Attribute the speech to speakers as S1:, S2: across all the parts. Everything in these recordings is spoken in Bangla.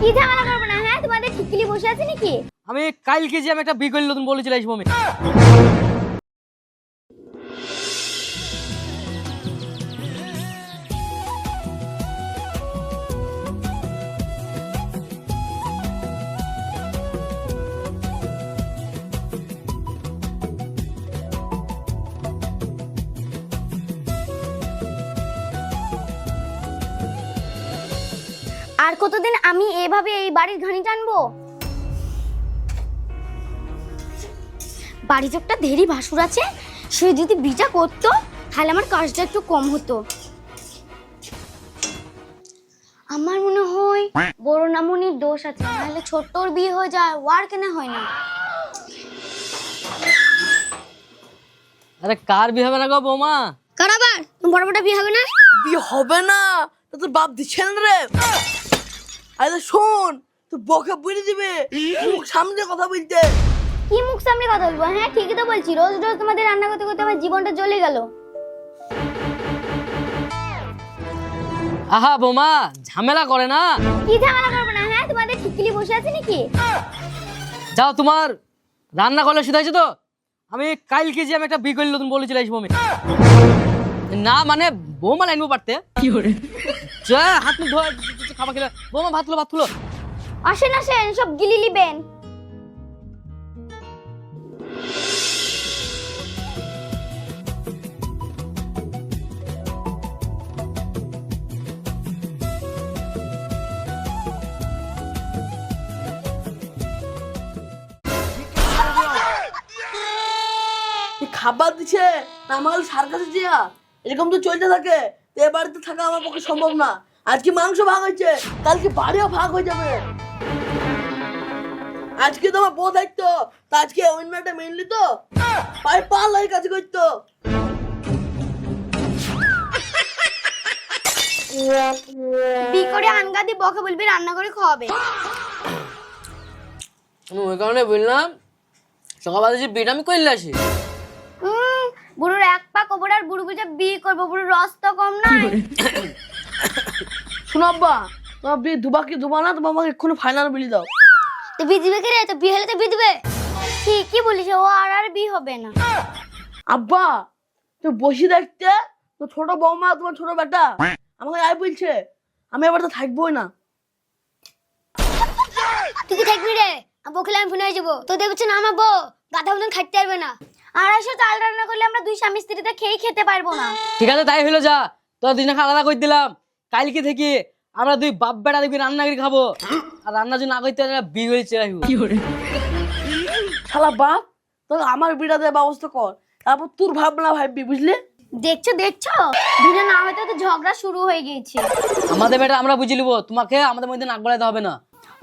S1: কি ঝামেলা করবো না? হ্যাঁ, তোমাদের ঠিকলি বসে আছে নাকি?
S2: আমি কালকে যে আমি একটা বিকল নতুন বলেছিল আসবো আমি।
S1: আর কতদিন আমি এভাবে এই বাড়ির ঘানি টানবো? বাড়ি একটা ধেরি ভাসুর আছে, সে যদি বিটা করতো তাহলে আমার কাজটা একটু কম হতো। আমার মনে হয় বড় নামনির দোষ আছে, নাহলে ছোট্টর বিয়ে হয়ে যায়, ওয়ার কেন হয় না?
S2: আরে কার বিয়ে হবে না গো বৌমা?
S1: কার আবার? বড় বড় বিয়ে হবে না?
S3: বিয়ে হবে না তো তোর বাপ দিচ্ছে না রে। আরে শোন, তোর বকে বুঝে দিবে, মুখ সামনে কথা বলতে।
S1: কি মুখ সামনে কথা বলবো? হ্যাঁ, ঠিকই তো বলছি, রোজ রোজ তোমাদের রান্না করতে করতে আমার জীবনটা জ্বলে গেল।
S2: আহা বৌমা ঝামেলা করে না।
S1: কি ঝামেলা করবো না? হ্যাঁ, তোমাদের ঠিকলি বসে আছে নাকি?
S2: যাও, তোমার রান্না করলে সেটা হয়েছে তো। আমি কালকে যে আমি একটা বিকল নতুন বলেছিল আসবো আমি। না মানে বৌমা লাইনবো পারতে কি করে যা হাত মুখ ধোয়া খাবার খেলে। বৌমা ভাত তুলো।
S1: আসেন আসেন, সব গিলি লিবেন।
S3: খাবার দিচ্ছে না আমার সার্কাসে জিয়া, এরকম তো চলতে থাকে। তো এ বাড়িতে থাকা আমার পক্ষে সম্ভব না। আজকে মাংস ভাগ হয়েছে, কালকে বাড়িও ভাগ হয়ে যাবে। আজকে তোমার বউ থাকতো, তা আজকে অন্য একটা মেনলি তো পায়ে পা লাগে কাজ করতো।
S1: বি করে আনগা দি বকে বলবি রান্না করে খাওয়াবে।
S2: আমি ওই কারণে বললাম সকালবেলা যে বিটা আমি করলে আসি।
S1: বুড়োর এক পা কবর আর বুড়ো বুঝে বিয়ে করবো, বুড়োর রস তো কম নাই।
S3: শোনো আব্বা, তোমার বিয়ে দুবাকি দুবা না, তোমার আমাকে এক্ষুনি ফাইনাল বিলি দাও।
S1: তো বিয়ে দিবে কে রে? তো বিয়ে হলে তো বিয়ে দিবে। ঠিকই বলিস, ও আর বিয়ে হবে না।
S3: আব্বা তুই বসে দেখতে, তো ছোট বৌমা তোমার ছোট বেটা আমাকে আয় বলছে, আমি এবার তো থাকবোই না।
S1: তুই কি থাকবি রে? বকলে আমি ফোনে হয়ে যাবো। তো দেখছি না আমার বউ গাধা মতন খাইতে পারবে না। 250 চাল রান্না করলে আমরা দুই স্বামী স্ত্রীতে খেতে পারবো না।
S2: ঠিক আছে তাই হলো, যা তোর দুজনকে আলাদা করে দিলাম। কালকে থেকে আমরা দুই বাপ বেটা দেখবি রান্না করে খাবো। আর রান্না যদি না করতে বিয়ে হয়েছে কি করে।
S3: শালা বাপ, তোর আমার বিটা দেওয়ার ব্যবস্থা কর, তারপর তোর ভাবনা ভাববি, বুঝলি?
S1: দেখছো বিনা না হয়তো তো ঝগড়া শুরু হয়ে গিয়েছে।
S2: আমাদের বেটা আমরা বুঝে নিবো, তোমাকে আমাদের মধ্যে নাক গলাইতে হবে না।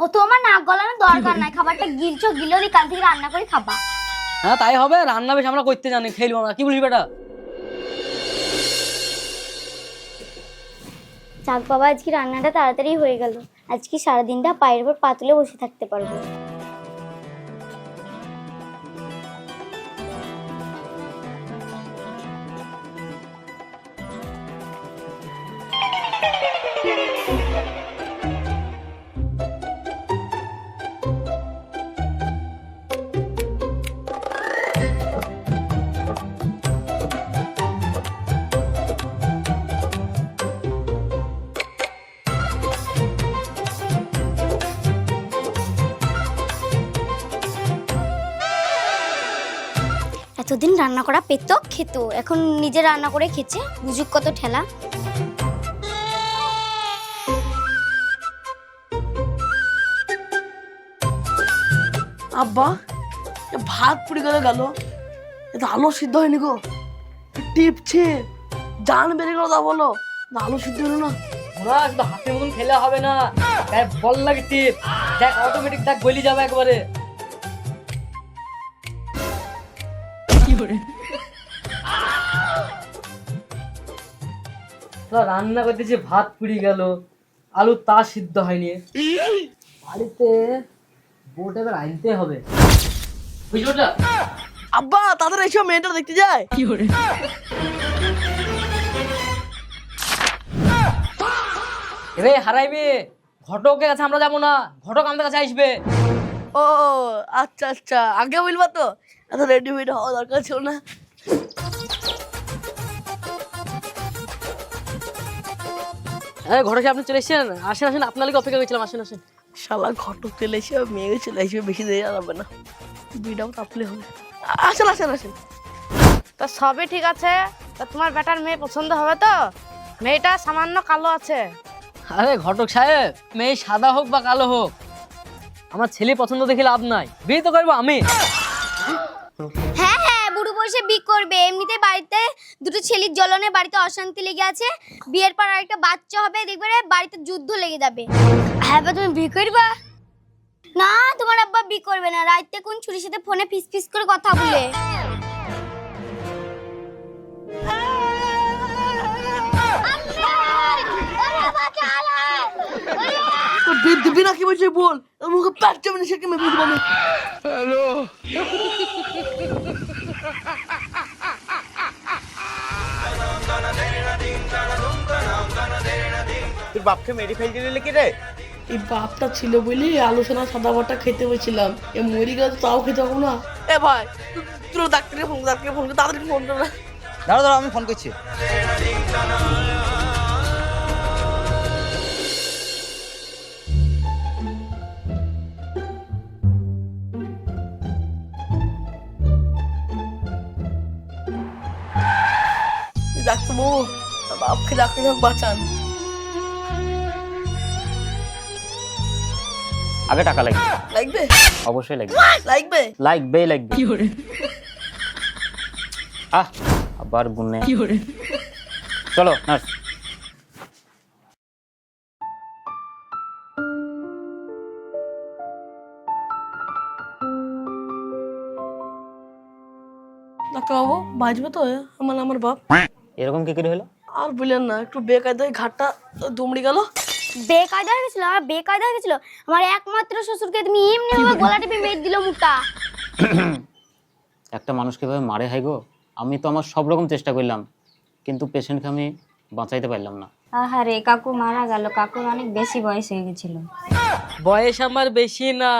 S1: ও তোমার নাক গলানোর দরকার নাই, খাবারটা গিলছো গিলোরি কাল থেকে রান্না করে খাবা।
S2: হ্যাঁ তাই হবে, রান্না বেশ আমরা করতে জানি, খেলবো আমরা, কি বলিস বেটা?
S1: যাক বাবা, আজকে রান্নাটা তাড়াতাড়ি হয়ে গেল। আজকে সারাদিনটা পায়ের উপর পা তুলে বসে থাকতে পারবো। এতদিন রান্না করা পেতো খেত, এখন নিজে রান্না করে খেছে, বুঝুক কত ঠেলা।
S3: আব্বা ভাত পুড়ে গেল, এটা আলু সিদ্ধ হয়নি গো, টিপছে জান বেরিয়ে গেল। তা বলো আলু সিদ্ধ হলো না।
S2: না শুধু হাতের মতন খেলে হবে না, বল লাগে টিপ, দেখ অটোমেটিক দেখ গলি যাবে একবারে। রান্না করতেছি, ভাত পুড়ে গেল, আলু তা সিদ্ধ হয়নি। বাড়িতে বউটা এবার আনতে হবে, বুঝলো না?
S3: আব্বা তাদের এইসব মেয়েটা দেখতে যায় কি করে।
S2: এবার হারাইবে ঘটকের কাছে আমরা যাবো না, ঘটক আমাদের কাছে আসবে।
S3: ও আচ্ছা আচ্ছা, আগে বলবা তো, এত রেডি হয়ে হওয়া দরকার ছিল না।
S2: হ্যাঁ ঘটক সাহেব আপনি চলে এসেছেন, আসেন আসেন, আপনার লাগে অপেক্ষা করছিলাম, আসেন আসেন।
S3: শালা ঘটক চলে এসে মেয়ে চলে আসবে, বেশি দেরি যাবে না, বিটাও তাপলে হবে। আসেন আসেন আসেন।
S4: তা সবই ঠিক আছে, তা তোমার বেটার মেয়ে পছন্দ হবে তো? মেয়েটা সামান্য কালো আছে।
S2: আরে ঘটক সাহেব, মেয়ে সাদা হোক বা কালো হোক, আমার ছেলে পছন্দ দেখে লাভ নাই, বিয়ে তো করবো আমি।
S1: হ্যাঁ হ্যাঁ, বুড়ো বয়সে বিয়ে করবে, এমনিতে বাড়িতে দুটো ছেলের জ্বলনে বাড়িতে অশান্তি লেগে আছে, বিয়ের পর আরেকটা বাচ্চা হবে, দেখবে রে বাড়িতে যুদ্ধ লেগে যাবে। হ্যাঁ বা তুমি বিয়ে করবা? না, তোমার আব্বা বিয়ে করবে না, রাইতে কোন ছুরির সাথে ফোনে ফিস ফিস করে কথা বলে।
S3: দিবি না কি বলছে বল, মুখে প্যাট চাবে না, সে কি মেয়ে বুঝবো আমি।
S5: তোর বাপকে মেরে ফেলতে দিলে কি রে?
S3: এই বাপটা ছিল বলি আলোচনা সাদা ভাতটা খেতে বলছিলাম, এ মরি গেলে তো তাও খেতে পাবো না। এ ভাই তুই ডাক্তারকে ফোন করে তাড়াতাড়ি ফোন করে না।
S5: দাঁড়া দাঁড়া, আমি ফোন করছি।
S3: ডাক্তারবাবু, বাপকে ডাক্তার বাঁচান।
S6: আগে টাকা লাগবে,
S3: লাগবে?
S6: অবশ্যই লাগবে,
S3: লাগবে?
S6: লাগবে। আবার গুনে চলো নার্স।
S3: ডাক্তারবাবু বাঁচবে তো আমার বাপ?
S6: এরকম কি করে হলো?
S3: আর বললেন না, একটু বেকায়দায় ঘাটটা দুমড়ে গেল।
S1: বেকায়দা হয়ে গেছিল, আমার বেকায়দা হয়ে গেছিল, আমার একমাত্র শ্বশুরকে তুমি এমনি ভাবে গলা টিপে মেরে দিল মুখটা।
S6: একটা মানুষ কিভাবে মারে হয় গো, আমি তো আমার সব রকম চেষ্টা করলাম, কিন্তু পেশেন্টকে আমি বাঁচাইতে পারলাম না।
S7: আহারে কাকু মারা গেল, কাকুর অনেক বেশি বয়স হয়ে গেছিল।
S2: বয়স আমার বেশি না,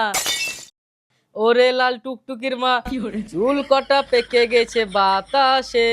S2: ওরে লাল টুকটুকির মা, চুল কটা পেকে গেছে বাতাসে,